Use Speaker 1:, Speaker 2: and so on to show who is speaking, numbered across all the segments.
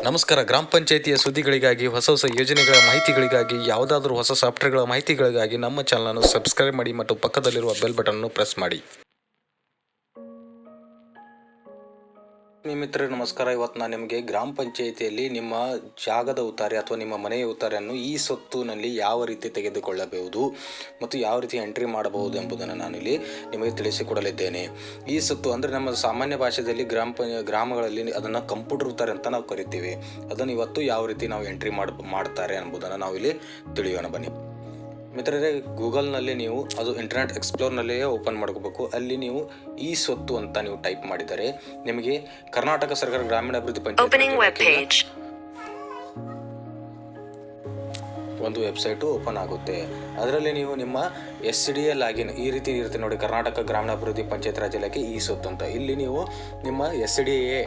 Speaker 1: ನಮಸ್ಕಾರ. ಗ್ರಾಮ ಪಂಚಾಯಿತಿಯ ಸುದ್ದಿಗಳಿಗಾಗಿ, ಹೊಸ ಯೋಜನೆಗಳ ಮಾಹಿತಿಗಳಿಗಾಗಿ, ಯಾವುದಾದ್ರೂ ಹೊಸ ಸಾಫ್ಟ್ವೇರ್ಗಳ ಮಾಹಿತಿಗಳಿಗಾಗಿ ನಮ್ಮ ಚಾನಲನ್ನು ಸಬ್ಸ್ಕ್ರೈಬ್ ಮಾಡಿ ಮತ್ತು ಪಕ್ಕದಲ್ಲಿರುವ ಬೆಲ್ ಬಟನ್ ಪ್ರೆಸ್ ಮಾಡಿ. ಮಿತ್ರರೇ ನಮಸ್ಕಾರ. ಇವತ್ತು ನಾನು ನಿಮಗೆ ಗ್ರಾಮ ಪಂಚಾಯಿತಿಯಲ್ಲಿ ನಿಮ್ಮ ಜಾಗದ ಉತ್ತಾರಿ ಅಥವಾ ನಿಮ್ಮ ಮನೆಯ ಉತ್ತಾರಿಯನ್ನು ಈ ಸ್ವತ್ತಿನಲ್ಲಿ ಯಾವ ರೀತಿ ತೆಗೆದುಕೊಳ್ಳಬಹುದು ಮತ್ತು ಯಾವ ರೀತಿ ಎಂಟ್ರಿ ಮಾಡಬಹುದು ಎಂಬುದನ್ನು ನಾನಿಲ್ಲಿ ನಿಮಗೆ ತಿಳಿಸಿಕೊಡಲಿದ್ದೇನೆ. ಈ ಸ್ವತ್ತು ಅಂದರೆ ನಮ್ಮ ಸಾಮಾನ್ಯ ಭಾಷೆಯಲ್ಲಿ ಗ್ರಾಮಗಳಲ್ಲಿ ಅದನ್ನು ಕಂಪ್ಯೂಟರ್ ಉತ್ತಾರಿ ಅಂತ ನಾವು ಕರಿತೀವಿ. ಅದನ್ನು ಇವತ್ತು ಯಾವ ರೀತಿ ನಾವು ಎಂಟ್ರಿ ಮಾಡ್ತಾರೆ ಎಂಬುದನ್ನು ನಾವಿಲ್ಲಿ ತಿಳಿಯೋಣ ಬನ್ನಿ. ಮಿತ್ರರೇ, ಗೂಗಲ್ನಲ್ಲಿ ನೀವು ಅದು ಇಂಟರ್ನೆಟ್ ಎಕ್ಸ್ಪ್ಲೋರ್ನಲ್ಲಿಯೇ ಓಪನ್ ಮಾಡ್ಕೋಬೇಕು. ಅಲ್ಲಿ ನೀವು ಈ ಸ್ವತ್ತು ಅಂತ ನೀವು ಟೈಪ್ ಮಾಡಿದರೆ ನಿಮಗೆ ಕರ್ನಾಟಕ ಸರ್ಕಾರ ಗ್ರಾಮೀಣಾಭಿವೃದ್ಧಿ ಪಂಚಾಯತ್ ಒಂದು ವೆಬ್ಸೈಟು ಓಪನ್ ಆಗುತ್ತೆ. ಅದರಲ್ಲಿ ನೀವು ನಿಮ್ಮ SCDA ಲಾಗಿನ್ ಈ ರೀತಿ ಇರುತ್ತೆ ನೋಡಿ, ಕರ್ನಾಟಕ ಗ್ರಾಮೀಣಾಭಿವೃದ್ಧಿ ಪಂಚಾಯತ್ ರಾಜ್ ಇಲಾಖೆ ಈ ಸ್ವತ್ತು ಅಂತ. ಇಲ್ಲಿ ನೀವು ನಿಮ್ಮ SCDA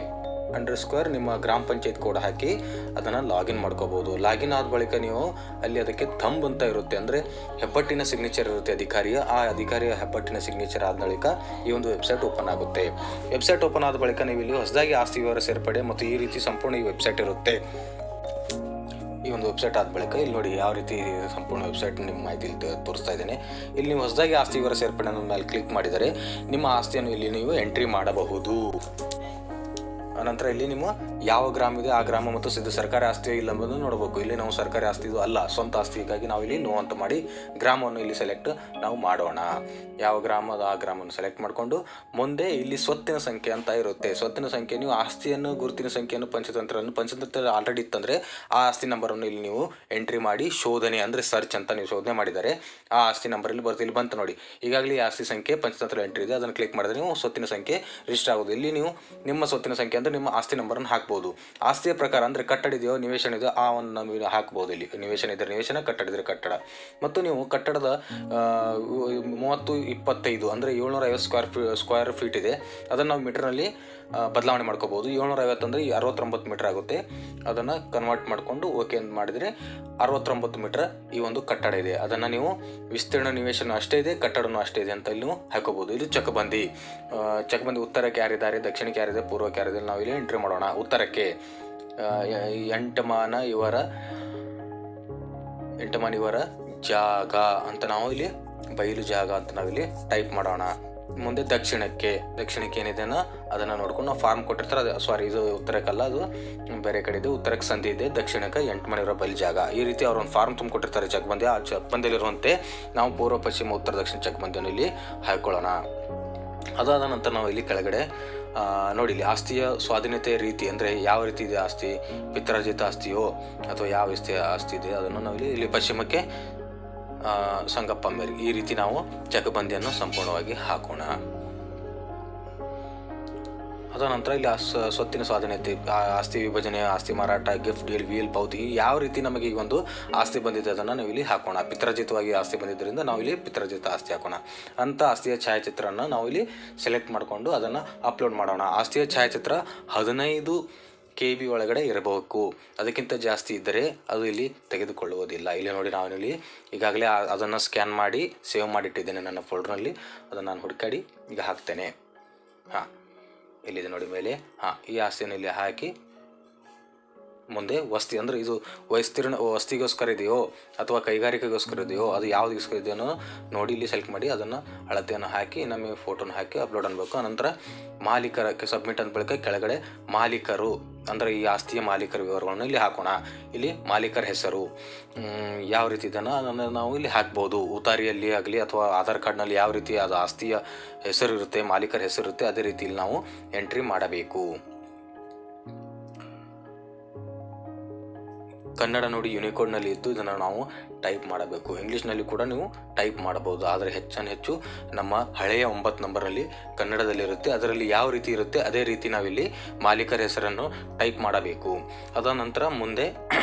Speaker 1: _ ನಿಮ್ಮ ಗ್ರಾಮ ಪಂಚಾಯತ್ ಕೋಡ್ ಹಾಕಿ ಅದನ್ನು ಲಾಗಿನ್ ಮಾಡ್ಕೋಬೋದು. ಲಾಗಿನ್ ಆದ ಬಳಿಕ ನೀವು ಅಲ್ಲಿ ಅದಕ್ಕೆ ಥಂಬ್ ಅಂತ ಇರುತ್ತೆ, ಅಂದರೆ ಹೆಬ್ಬಟ್ಟಿನ ಸಿಗ್ನೇಚರ್ ಇರುತ್ತೆ ಅಧಿಕಾರಿಯ. ಆ ಅಧಿಕಾರಿಯ ಹೆಬ್ಬಟ್ಟಿನ ಸಿಗ್ನೇಚರ್ ಆದ ಬಳಿಕ ಈ ಒಂದು ವೆಬ್ಸೈಟ್ ಓಪನ್ ಆಗುತ್ತೆ. ವೆಬ್ಸೈಟ್ ಓಪನ್ ಆದ ಬಳಿಕ ನೀವು ಇಲ್ಲಿ ಹೊಸದಾಗಿ ಆಸ್ತಿ ವಿವರ ಸೇರ್ಪಡೆ ಮತ್ತು ಈ ರೀತಿ ಸಂಪೂರ್ಣ ಈ ವೆಬ್ಸೈಟ್ ಇರುತ್ತೆ. ಈ ಒಂದು ವೆಬ್ಸೈಟ್ ಆದ ಬಳಿಕ ಇಲ್ಲಿ ನೋಡಿ ಯಾವ ರೀತಿ ಸಂಪೂರ್ಣ ವೆಬ್ಸೈಟ್ ನಿಮ್ಮ ಮಾಹಿತಿ ತೋರಿಸ್ತಾ ಇದ್ದೇನೆ. ಇಲ್ಲಿ ನೀವು ಹೊಸದಾಗಿ ಆಸ್ತಿ ವಿವರ ಸೇರ್ಪಡೆ ಮೇಲೆ ಕ್ಲಿಕ್ ಮಾಡಿದರೆ ನಿಮ್ಮ ಆಸ್ತಿಯನ್ನು ಇಲ್ಲಿ ನೀವು ಎಂಟ್ರಿ ಮಾಡಬಹುದು. ಅನಂತರ ಇಲ್ಲಿ ನಿಮ್ಮ ಯಾವ ಗ್ರಾಮ ಇದೆ ಆ ಗ್ರಾಮ ಮತ್ತು ಸರ್ಕಾರಿ ಆಸ್ತಿ ಇಲ್ಲ ಎಂಬುದನ್ನು ನೋಡಬೇಕು. ಇಲ್ಲಿ ನಾವು ಸರ್ಕಾರಿ ಆಸ್ತಿ ಇದು ಅಲ್ಲ, ಸ್ವಂತ ಆಸ್ತಿಗಾಗಿ ನಾವು ಇಲ್ಲಿ ನೋ ಅಂತ ಮಾಡಿ ಗ್ರಾಮವನ್ನು ಇಲ್ಲಿ ಸೆಲೆಕ್ಟ್ ನಾವು ಮಾಡೋಣ. ಯಾವ ಗ್ರಾಮದ ಆ ಗ್ರಾಮವನ್ನು ಸೆಲೆಕ್ಟ್ ಮಾಡಿಕೊಂಡು ಮುಂದೆ ಇಲ್ಲಿ ಸ್ವತ್ತಿನ ಸಂಖ್ಯೆ ಅಂತ ಇರುತ್ತೆ. ಸ್ವತ್ತಿನ ಸಂಖ್ಯೆ ನೀವು ಆಸ್ತಿಯನ್ನು ಗುರುತಿನ ಸಂಖ್ಯೆಯನ್ನು ಪಂಚತಂತ್ರ ಆಲ್ರೆಡಿ ಇತ್ತಂದರೆ ಆ ಆಸ್ತಿ ನಂಬರನ್ನು ಇಲ್ಲಿ ನೀವು ಎಂಟ್ರಿ ಮಾಡಿ ಶೋಧನೆ ಅಂದರೆ ಸರ್ಚ್ ಅಂತ ನೀವು ಶೋಧನೆ ಮಾಡಿದರೆ ಆ ಆಸ್ತಿ ನಂಬರ್ ಇಲ್ಲಿ ಬರುತ್ತೆ. ಇಲ್ಲಿ ಬಂತು ನೋಡಿ, ಈಗಾಗಲೇ ಆಸ್ತಿ ಸಂಖ್ಯೆ ಪಂಚತಂತ್ರ ಎಂಟ್ರಿ ಇದೆ, ಅದನ್ನು ಕ್ಲಿಕ್ ಮಾಡಿದ್ರೆ ನೀವು ಸ್ವತ್ತಿನ ಸಂಖ್ಯೆ ರಿಜಿಸ್ಟರ್ ಆಗೋದು. ಇಲ್ಲಿ ನೀವು ನಿಮ್ಮ ಸ್ವತ್ತಿನ ಸಂಖ್ಯೆ ಅಂದರೆ ನಿಮ್ಮ ಆಸ್ತಿ ನಂಬರನ್ನು ಹಾಕ್ಬೋದು. ಆಸ್ತಿಯ ಪ್ರಕಾರ ಅಂದರೆ ಕಟ್ಟಡ ಇದೆಯೋ ನಿವೇಶನ ಇದೆಯೋ ಆ ಒಂದು ನಾವು ಹಾಕ್ಬೋದು. ಇಲ್ಲಿ ನಿವೇಶನ ಇದ್ದರೆ ನಿವೇಶನ, ಕಟ್ಟಡ ಇದ್ದರೆ ಕಟ್ಟಡ. ಮತ್ತು ನೀವು ಕಟ್ಟಡದ 30/25 ಅಂದರೆ 750 ಸ್ಕ್ವೇರ್ ಫೀಟ್ ಇದೆ, ಅದನ್ನು ನಾವು ಮೀಟರ್ನಲ್ಲಿ ಬದಲಾವಣೆ ಮಾಡ್ಕೋಬೋದು. 750 ಅಂದರೆ 69 ಮೀಟರ್ ಆಗುತ್ತೆ. ಅದನ್ನು ಕನ್ವರ್ಟ್ ಮಾಡಿಕೊಂಡು ಓಕೆ ಅಂತ ಮಾಡಿದರೆ 69 ಮೀಟರ್ ಈ ಒಂದು ಕಟ್ಟಡ ಇದೆ. ಅದನ್ನು ನೀವು ವಿಸ್ತೀರ್ಣ ನಿವೇಶನ ಅಷ್ಟೇ ಇದೆ, ಕಟ್ಟಡನೂ ಅಷ್ಟೇ ಇದೆ ಅಂತ ಇಲ್ಲಿ ನೀವು ಹಾಕೋಬೋದು. ಇದು ಚಕಬಂದಿ. ಉತ್ತರಕ್ಕೆ ಯಾರಿದ್ದಾರೆ, ದಕ್ಷಿಣಕ್ಕೆ ಯಾರಿದೆ, ಪೂರ್ವಕ್ಕೆ ಯಾರಿದೆ ನಾವು ಇಲ್ಲಿ ಎಂಟ್ರಿ ಮಾಡೋಣ. ಉತ್ತರಕ್ಕೆ ಎಂಟಮಾನ ಇವರ ಜಾಗ ಅಂತ ನಾವು ಇಲ್ಲಿ ಬಯಲು ಜಾಗ ಅಂತ ನಾವಿಲ್ಲಿ ಟೈಪ್ ಮಾಡೋಣ. ಮುಂದೆ ದಕ್ಷಿಣಕ್ಕೆ ಏನಿದೆನೋ ಅದನ್ನು ನೋಡ್ಕೊಂಡು ನಾವು ಫಾರ್ಮ್ ಕೊಟ್ಟಿರ್ತಾರೆ. ಇದು ಉತ್ತರಕ್ಕಲ್ಲ, ಅದು ಬೇರೆ ಕಡೆ ಇದೆ. ಉತ್ತರಕ್ಕೆ ಸಂಧಿ ಇದೆ, ದಕ್ಷಿಣಕ್ಕೆ 8 ಮನೆ ಇರೋ ಬಯಲು ಜಾಗ. ಈ ರೀತಿ ಅವರು ಒಂದು ಫಾರ್ಮ್ ತುಂಬಿಕೊಟ್ಟಿರ್ತಾರೆ ಚಕ್ಬಂದಿ. ಆ ಚಕ್ಬಂದಿಯಲ್ಲಿರುವಂತೆ ನಾವು ಪೂರ್ವ, ಪಶ್ಚಿಮ, ಉತ್ತರ, ದಕ್ಷಿಣ ಚಕ್ಬಂದಿಯನ್ನು ಇಲ್ಲಿ ಹಾಕೊಳ್ಳೋಣ. ಅದಾದ ನಂತರ ನಾವು ಇಲ್ಲಿ ಕೆಳಗಡೆ ನೋಡಿ, ಇಲ್ಲಿ ಆಸ್ತಿಯ ಸ್ವಾಧೀನತೆಯ ರೀತಿ ಅಂದರೆ ಯಾವ ರೀತಿ ಇದೆ ಆಸ್ತಿ, ಪಿತ್ರಾರ್ಜಿತ ಆಸ್ತಿಯೋ ಅಥವಾ ಯಾವ ಆಸ್ತಿ ಇದೆ ಅದನ್ನು ನಾವು ಇಲ್ಲಿ ಪಶ್ಚಿಮಕ್ಕೆ ಸಂಗಪ್ಪ ಮೇರೆ ಈ ರೀತಿ ನಾವು ಚಕಬಂದಿಯನ್ನು ಸಂಪೂರ್ಣವಾಗಿ ಹಾಕೋಣ. ಅದ ನಂತರ ಇಲ್ಲಿ ಸ್ವತ್ತಿನ ಸ್ವಾಧೀನತೆ, ಆಸ್ತಿ ವಿಭಜನೆ, ಆಸ್ತಿ ಮಾರಾಟ, ಗಿಫ್ಟ್, ಡೀಲ್, ವೀಲ್, ಪಾವತಿ ಯಾವ ರೀತಿ ನಮಗೆ ಈ ಒಂದು ಆಸ್ತಿ ಬಂದಿದೆ ಅದನ್ನು ನಾವು ಇಲ್ಲಿ ಹಾಕೋಣ. ಪಿತ್ರಾರ್ಜಿತವಾಗಿ ಆಸ್ತಿ ಬಂದಿದ್ದರಿಂದ ನಾವು ಇಲ್ಲಿ ಪಿತ್ರಾರ್ಜಿತ ಆಸ್ತಿ ಹಾಕೋಣ. ಅಂಥ ಆಸ್ತಿಯ ಛಾಯಾಚಿತ್ರವನ್ನು ನಾವು ಇಲ್ಲಿ ಸೆಲೆಕ್ಟ್ ಮಾಡಿಕೊಂಡು ಅದನ್ನು ಅಪ್ಲೋಡ್ ಮಾಡೋಣ. ಆಸ್ತಿಯ ಛಾಯಾಚಿತ್ರ 15 KB ಒಳಗಡೆ ಇರಬೇಕು. ಅದಕ್ಕಿಂತ ಜಾಸ್ತಿ ಇದ್ದರೆ ಅದು ಇಲ್ಲಿ ತೆಗೆದುಕೊಳ್ಳುವುದಿಲ್ಲ. ಇಲ್ಲಿ ನೋಡಿ, ನಾನಿಲ್ಲಿ ಈಗಾಗಲೇ ಅದನ್ನು ಸ್ಕ್ಯಾನ್ ಮಾಡಿ ಸೇವ್ ಮಾಡಿಟ್ಟಿದ್ದೇನೆ ನನ್ನ ಫೋಲ್ಡರ್ನಲ್ಲಿ. ಅದನ್ನು ನಾನು ಹುಡುಕಾಡಿ ಈಗ ಹಾಕ್ತೇನೆ. ಇಲ್ಲಿದೆ ನೋಡಿ ಮೇಲೆ. ಈ ಆಸ್ತಿಯನ್ನು ಇಲ್ಲಿ ಹಾಕಿ ಮುಂದೆ ವಸ್ತಿ ಅಂದರೆ ಇದು ವಸ್ತಿಗೋಸ್ಕರ ಇದೆಯೋ ಅಥವಾ ಕೈಗಾರಿಕೆಗೋಸ್ಕರ ಇದೆಯೋ ಅದು ಯಾವುದಕ್ಕೋಸ್ಕರ ಇದೆಯೋ ನೋಡಿ ಇಲ್ಲಿ ಸೆಲೆಕ್ಟ್ ಮಾಡಿ ಅದನ್ನು ಅಳತೆಯನ್ನು ಹಾಕಿ ನಮಗೆ ಫೋಟೋನ ಹಾಕಿ ಅಪ್ಲೋಡ್ ಅನ್ಬೇಕು. ಅನಂತರ ಮಾಲೀಕರಕ್ಕೆ ಸಬ್ಮಿಟ್ ಅಂದ ಬಳಿಕ ಕೆಳಗಡೆ ಮಾಲೀಕರು ಅಂದರೆ ಈ ಆಸ್ತಿಯ ಮಾಲೀಕರ ವಿವರಗಳನ್ನು ಇಲ್ಲಿ ಹಾಕೋಣ. ಇಲ್ಲಿ ಮಾಲೀಕರ ಹೆಸರು ಯಾವ ರೀತಿ ಇದನ್ನು ಅದನ್ನು ನಾವು ಇಲ್ಲಿ ಹಾಕ್ಬೋದು. ಉತ್ತಾರಿಯಲ್ಲಿ ಆಗಲಿ ಅಥವಾ ಆಧಾರ್ ಕಾರ್ಡ್ನಲ್ಲಿ ಯಾವ ರೀತಿ ಅದು ಆಸ್ತಿಯ ಹೆಸರು ಇರುತ್ತೆ, ಮಾಲೀಕರ ಹೆಸರು ಇರುತ್ತೆ, ಅದೇ ರೀತಿಯಲ್ಲಿ ನಾವು ಎಂಟ್ರಿ ಮಾಡಬೇಕು. ಕನ್ನಡ ನೋಡಿ ಯೂನಿಕೋಡ್ನಲ್ಲಿ ಇದ್ದು ಇದನ್ನು ನಾವು ಟೈಪ್ ಮಾಡಬೇಕು. ಇಂಗ್ಲೀಷ್ನಲ್ಲಿ ಕೂಡ ನೀವು ಟೈಪ್ ಮಾಡಬಹುದು, ಆದರೆ ಹೆಚ್ಚು ನಮ್ಮ ಹಳೆಯ 9 ನಂಬರಲ್ಲಿ ಕನ್ನಡದಲ್ಲಿರುತ್ತೆ. ಅದರಲ್ಲಿ ಯಾವ ರೀತಿ ಇರುತ್ತೆ ಅದೇ ರೀತಿ ನಾವಿಲ್ಲಿ ಮಾಲೀಕರ ಹೆಸರನ್ನು ಟೈಪ್ ಮಾಡಬೇಕು. ಅದ ನಂತರ ಮುಂದೆ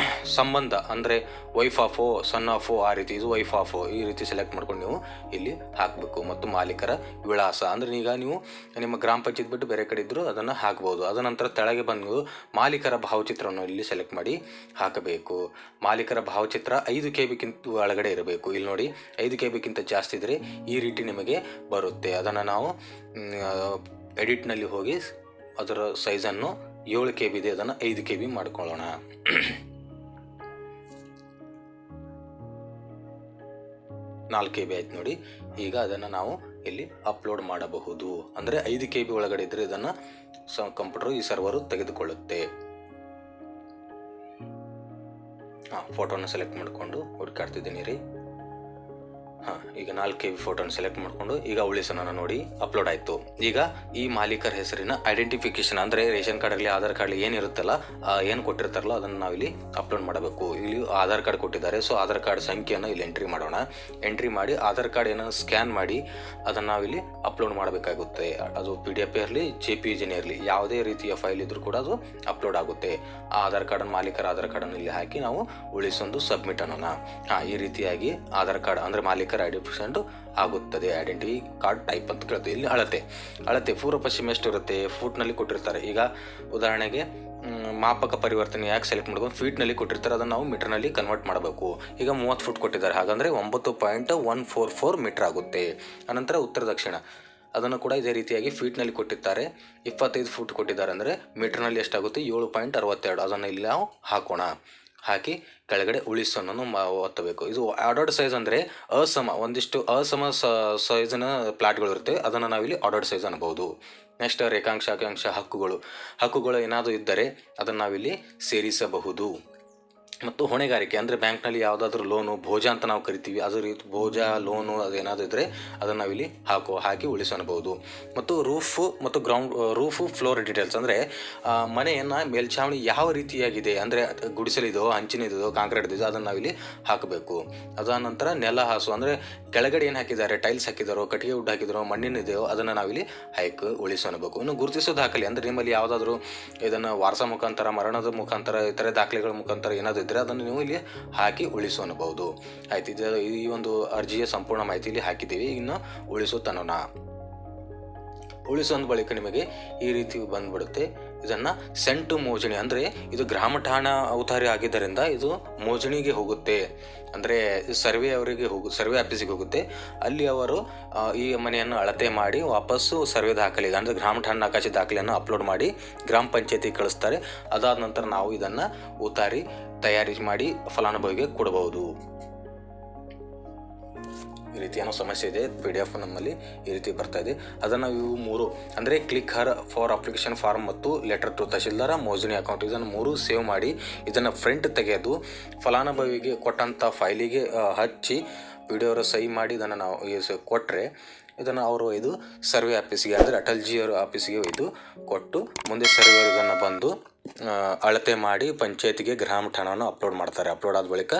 Speaker 1: ಸಂಬಂಧ ಅಂದರೆ ವೈಫ್ ಆಫೋ, ಸನ್ ಆಫೋ, ಆ ರೀತಿ ಇದು ವೈಫ್ ಆಫೋ ಈ ರೀತಿ ಸೆಲೆಕ್ಟ್ ಮಾಡ್ಕೊಂಡು ನೀವು ಇಲ್ಲಿ ಹಾಕಬೇಕು. ಮತ್ತು ಮಾಲೀಕರ ವಿಳಾಸ ಅಂದರೆ ಈಗ ನೀವು ನಿಮ್ಮ ಗ್ರಾಮ ಪಂಚಾಯತ್ ಬಿಟ್ಟು ಬೇರೆ ಕಡೆ ಇದ್ದರೂ ಅದನ್ನು ಹಾಕ್ಬೋದು. ಅದ ನಂತರ ತೆಳಗೆ ಬಂದು ಮಾಲೀಕರ ಭಾವಚಿತ್ರವನ್ನು ಇಲ್ಲಿ ಸೆಲೆಕ್ಟ್ ಮಾಡಿ ಹಾಕಬೇಕು. ಮಾಲೀಕರ ಭಾವಚಿತ್ರ 5 KBಗಿಂತ ಒಳಗಡೆ ಇರಬೇಕು. ಇಲ್ಲಿ ನೋಡಿ 5 KBಗಿಂತ ಜಾಸ್ತಿ ಇದ್ದರೆ ಈ ರೀತಿ ನಿಮಗೆ ಬರುತ್ತೆ. ಅದನ್ನು ನಾವು ಎಡಿಟ್ನಲ್ಲಿ ಹೋಗಿ ಅದರ ಸೈಜನ್ನು 7 KB ಇದೆ, ಅದನ್ನು 5 KB ಮಾಡ್ಕೊಳ್ಳೋಣ. ನಾಲ್ಕು KB ಆಯ್ತು ನೋಡಿ. ಈಗ ಅದನ್ನು ನಾವು ಇಲ್ಲಿ ಅಪ್ಲೋಡ್ ಮಾಡಬಹುದು. ಅಂದರೆ 5 KB ಒಳಗಡೆ ಇದ್ದರೆ ಇದನ್ನು ಕಂಪ್ಯೂಟರ್ ಈ ಸರ್ವರು ತೆಗೆದುಕೊಳ್ಳುತ್ತೆ. ಫೋಟೋನ ಸೆಲೆಕ್ಟ್ ಮಾಡಿಕೊಂಡು ಹುಡುಕಾಡ್ತಿದ್ದೀನಿ ರೀ. ಈಗ 4 KB ಫೋಟೋನ ಸೆಲೆಕ್ಟ್ ಮಾಡಿಕೊಂಡು ಈಗ ಉಳಿಸೋಣ ನೋಡಿ. ಅಪ್ಲೋಡ್ ಆಯಿತು. ಈಗ ಈ ಮಾಲೀಕರ ಹೆಸರಿನ ಐಡೆಂಟಿಫಿಕೇಶನ್ ಅಂದರೆ ರೇಷನ್ ಕಾರ್ಡ್ ಆಗಲಿ ಆಧಾರ್ ಕಾರ್ಡ್ ಏನಿರುತ್ತಲ್ಲ, ಏನು ಕೊಟ್ಟಿರ್ತಾರಲ್ಲ ಅದನ್ನು ನಾವಿಲ್ಲಿ ಅಪ್ಲೋಡ್ ಮಾಡಬೇಕು. ಇಲ್ಲಿ ಆಧಾರ್ ಕಾರ್ಡ್ ಕೊಟ್ಟಿದ್ದಾರೆ, ಸೊ ಆಧಾರ್ ಕಾರ್ಡ್ ಸಂಖ್ಯೆಯನ್ನು ಇಲ್ಲಿ ಎಂಟ್ರಿ ಮಾಡೋಣ. ಎಂಟ್ರಿ ಮಾಡಿ ಆಧಾರ್ ಕಾರ್ಡ್ ಏನೋ ಸ್ಕ್ಯಾನ್ ಮಾಡಿ ಅದನ್ನು ನಾವಿಲ್ಲಿ ಅಪ್ಲೋಡ್ ಮಾಡಬೇಕಾಗುತ್ತೆ. ಅದು PDF ಇರಲಿ JPG ಇರಲಿ, ಯಾವುದೇ ರೀತಿಯ ಫೈಲ್ ಇದ್ರೂ ಕೂಡ ಅದು ಅಪ್ಲೋಡ್ ಆಗುತ್ತೆ. ಆ ಆಧಾರ್ ಕಾರ್ಡನ್ನು ಮಾಲೀಕರ ಆಧಾರ್ ಕಾರ್ಡನ್ನು ಇಲ್ಲಿ ಹಾಕಿ ನಾವು ಉಳಿಸೊಂದು ಸಬ್ಮಿಟ್ ಅನ್ನೋಣ. ಈ ರೀತಿಯಾಗಿ ಆಧಾರ್ ಕಾರ್ಡ್ ಅಂದರೆ ಮಾಲೀಕರ ಐಡೆಂಟಿಫಿಕೇಶನ್ ಆಗುತ್ತದೆ. ಐಡೆಂಟಿಟಿ ಕಾರ್ಡ್ ಟೈಪ್ ಅಂತ ಕೇಳ್ತೀವಿ. ಇಲ್ಲಿ ಅಳತೆ ಪೂರ್ವ ಪಶ್ಚಿಮ ಎಷ್ಟು ಇರುತ್ತೆ ಫೂಟ್ನಲ್ಲಿ ಕೊಟ್ಟಿರ್ತಾರೆ. ಈಗ ಉದಾಹರಣೆಗೆ ಮಾಪಕ ಪರಿವರ್ತನೆ ಯಾಕೆ ಸೆಲೆಕ್ಟ್ ಮಾಡ್ಕೊಂಡು ಫೀಟ್ನಲ್ಲಿ ಕೊಟ್ಟಿರ್ತಾರೆ, ಅದನ್ನು ನಾವು ಮೀಟರ್ನಲ್ಲಿ ಕನ್ವರ್ಟ್ ಮಾಡಬೇಕು. ಈಗ 30 ಫುಟ್ ಕೊಟ್ಟಿದ್ದಾರೆ, ಹಾಗಂದರೆ 9.144 ಮೀಟರ್ ಆಗುತ್ತೆ. ಅನಂತರ ಉತ್ತರ ದಕ್ಷಿಣ ಅದನ್ನು ಕೂಡ ಇದೇ ರೀತಿಯಾಗಿ ಫೀಟ್ನಲ್ಲಿ ಕೊಟ್ಟಿರ್ತಾರೆ. 25 ಫುಟ್ ಕೊಟ್ಟಿದ್ದಾರೆ ಅಂದರೆ ಮೀಟರ್ನಲ್ಲಿ ಎಷ್ಟಾಗುತ್ತೆ 7.62. ಅದನ್ನು ಇಲ್ಲಿ ನಾವು ಹಾಕೋಣ. ಹಾಕಿ ಕೆಳಗಡೆ ಉಳಿಸೋನನ್ನು ಒತ್ತಬೇಕು. ಇದು ಆರ್ಡರ್ಡ್ ಸೈಜ್ ಅಂದರೆ ಒಂದಿಷ್ಟು ಅಸಮ ಸೈಜಿನ ಪ್ಲಾಟ್ಗಳು ಇರುತ್ತೆ, ಅದನ್ನು ನಾವಿಲ್ಲಿ ಆರ್ಡರ್ಡ್ ಸೈಜ್ ಅನ್ಬೋದು. ನೆಕ್ಸ್ಟ್ ರೇಖಾಂಶ ಅಕ್ಷಾಂಶ ಹಕ್ಕುಗಳು ಏನಾದರೂ ಇದ್ದರೆ ಅದನ್ನು ನಾವಿಲ್ಲಿ ಸೇರಿಸಬಹುದು. ಮತ್ತು ಹೊಣೆಗಾರಿಕೆ ಅಂದರೆ ಬ್ಯಾಂಕ್ನಲ್ಲಿ ಯಾವುದಾದ್ರೂ ಲೋನು ಭೋಜ ಅಂತ ನಾವು ಕರಿತೀವಿ, ಅದೇ ರೀತಿ ಭೋಜ ಲೋನು ಅದೇನಾದರೂ ಇದ್ದರೆ ಅದನ್ನು ನಾವಿಲ್ಲಿ ಹಾಕಿ ಉಳಿಸಬಹುದು. ಮತ್ತು ರೂಫು ಫ್ಲೋರ್ ಡೀಟೇಲ್ಸ್ ಅಂದರೆ ಮನೆಯನ್ನು ಮೇಲ್ಛಾವಣಿ ಯಾವ ರೀತಿಯಾಗಿದೆ, ಅಂದರೆ ಗುಡಿಸಲಿದೋ ಹಂಚಿನಿದೋ ಕಾಂಕ್ರೀಟ್ ಇದೋ ಅದನ್ನು ನಾವಿಲ್ಲಿ ಹಾಕಬೇಕು. ಅದಾದ ನಂತರ ನೆಲ ಹಾಸು ಅಂದರೆ ಕೆಳಗಡೆ ಏನು ಹಾಕಿದ್ದಾರೆ, ಟೈಲ್ಸ್ ಹಾಕಿದಾರೋ ಕಟ್ಟಿಗೆ ವುಡ್ ಹಾಕಿದಾರೋ ಮಣ್ಣಿನಿದೆಯೋ ಅದನ್ನು ನಾವಿಲ್ಲಿ ಹಾಕಿ ಉಳಿಸಬೇಕು. ಇನ್ನು ಗುರುತಿಸೋ ದಾಖಲೆ ಅಂದರೆ ನಿಮ್ಮಲ್ಲಿ ಯಾವುದಾದ್ರೂ ಇದನ್ನು ವಾರಸ ಮುಖಾಂತರ ಮರಣದ ಮುಖಾಂತರ ಇತರೆ ದಾಖಲೆಗಳ ಮುಖಾಂತರ ಏನಾದರೂ ಇದ್ದರೆ ಅದನ್ನು ನೀವು ಇಲ್ಲಿ ಹಾಕಿ ಉಳಿಸಬಹುದು. ಆಯ್ತು, ಈ ಒಂದು ಅರ್ಜಿಯ ಸಂಪೂರ್ಣ ಮಾಹಿತಿ ಇಲ್ಲಿ ಹಾಕಿದ್ದೀವಿ. ಇನ್ನು ಉಳಿಸುತ್ತನೋಣ. ಉಳಿಸೋದ ಬಳಿಕ ನಿಮಗೆ ಈ ರೀತಿ ಬಂದ್ಬಿಡುತ್ತೆ. ಇದನ್ನು ಸೆಂಡ್ ಟು ಮೋಜಣಿ ಅಂದರೆ ಇದು ಗ್ರಾಮ ಠಾಣಾ ಔತಾರಿ ಆಗಿದ್ದರಿಂದ ಇದು ಮೋಜಣಿಗೆ ಹೋಗುತ್ತೆ. ಅಂದರೆ ಸರ್ವೆ ಆಫೀಸಿಗೆ ಹೋಗುತ್ತೆ. ಅಲ್ಲಿ ಅವರು ಈ ಮನೆಯನ್ನು ಅಳತೆ ಮಾಡಿ ವಾಪಸ್ಸು ಸರ್ವೆ ದಾಖಲೆಗೆ ಅಂದರೆ ಗ್ರಾಮ ಠಾಣಾ ನಕಾಶೆ ದಾಖಲೆಯನ್ನು ಅಪ್ಲೋಡ್ ಮಾಡಿ ಗ್ರಾಮ ಪಂಚಾಯತಿಗೆ ಕಳಿಸ್ತಾರೆ. ಅದಾದ ನಂತರ ನಾವು ಇದನ್ನು ಉತಾರಿ ತಯಾರಿ ಮಾಡಿ ಫಲಾನುಭವಿಗೆ ಕೊಡಬಹುದು. ಈ ರೀತಿ ಏನೋ ಸಮಸ್ಯೆ ಇದೆ, PDF ನಮ್ಮಲ್ಲಿ ಈ ರೀತಿ ಬರ್ತಾ ಇದೆ. ಅದನ್ನು ಇವು 3 ಅಂದರೆ click here for application form ಮತ್ತು ಲೆಟರ್ ಟು ತಹಶೀಲ್ದಾರ ಮೋಜಣಿ ಅಕೌಂಟ್ ಇದನ್ನು 3 ಸೇವ್ ಮಾಡಿ ಇದನ್ನು ಪ್ರಿಂಟ್ ತೆಗೆದು ಫಲಾನುಭವಿಗೆ ಕೊಟ್ಟಂಥ ಫೈಲಿಗೆ ಹಚ್ಚಿ PDO ಸಹಿ ಮಾಡಿ ಇದನ್ನು ನಾವು ಕೊಟ್ಟರೆ ಇದನ್ನು ಅವರು ಇದು ಸರ್ವೆ ಆಫೀಸಿಗೆ ಅಂದರೆ ಅಟಲ್ಜಿಯವರ ಆಫೀಸಿಗೆ ಇದು ಕೊಟ್ಟು ಮುಂದೆ ಸರ್ವೆಯವರು ಇದನ್ನು ಬಂದು ಅಳತೆ ಮಾಡಿ ಪಂಚಾಯತಿಗೆ ಗ್ರಾಮ ಠಾಣವನ್ನು ಅಪ್ಲೋಡ್ ಮಾಡ್ತಾರೆ. ಅಪ್ಲೋಡ್ ಆದ ಬಳಿಕ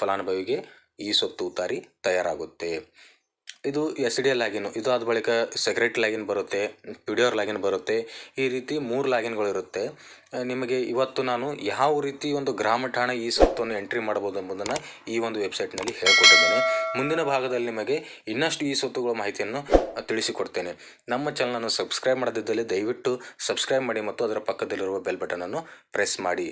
Speaker 1: ಫಲಾನುಭವಿಗೆ ಈ ಸ್ವತ್ತು ಉತಾರಿ ತಯಾರಾಗುತ್ತೆ. ಇದು SDL ಲಾಗಿನ್. ಇದು ಆದ ಬಳಿಕ ಸೆಕ್ರೆಟರಿ ಲಾಗಿನ್ ಬರುತ್ತೆ, PDO ಲಾಗಿನ್ ಬರುತ್ತೆ. ಈ ರೀತಿ 3 ಲಾಗಿನ್ಗಳಿರುತ್ತೆ. ನಿಮಗೆ ಇವತ್ತು ನಾನು ಯಾವ ರೀತಿ ಒಂದು ಗ್ರಾಮ ಠಾಣಾ ಈ ಸ್ವತ್ತನ್ನು ಎಂಟ್ರಿ ಮಾಡ್ಬೋದು ಎಂಬುದನ್ನು ಈ ಒಂದು ವೆಬ್ಸೈಟ್ನಲ್ಲಿ ಹೇಳಿಕೊಟ್ಟಿದ್ದೇನೆ. ಮುಂದಿನ ಭಾಗದಲ್ಲಿ ನಿಮಗೆ ಇನ್ನಷ್ಟು ಈ ಸ್ವತ್ತುಗಳ ಮಾಹಿತಿಯನ್ನು ತಿಳಿಸಿಕೊಡ್ತೇನೆ. ನಮ್ಮ ಚಾನಲನ್ನು ಸಬ್ಸ್ಕ್ರೈಬ್ ಮಾಡದಿದ್ದಲ್ಲಿ ದಯವಿಟ್ಟು ಸಬ್ಸ್ಕ್ರೈಬ್ ಮಾಡಿ ಮತ್ತು ಅದರ ಪಕ್ಕದಲ್ಲಿರುವ ಬೆಲ್ ಬಟನನ್ನು ಪ್ರೆಸ್ ಮಾಡಿ.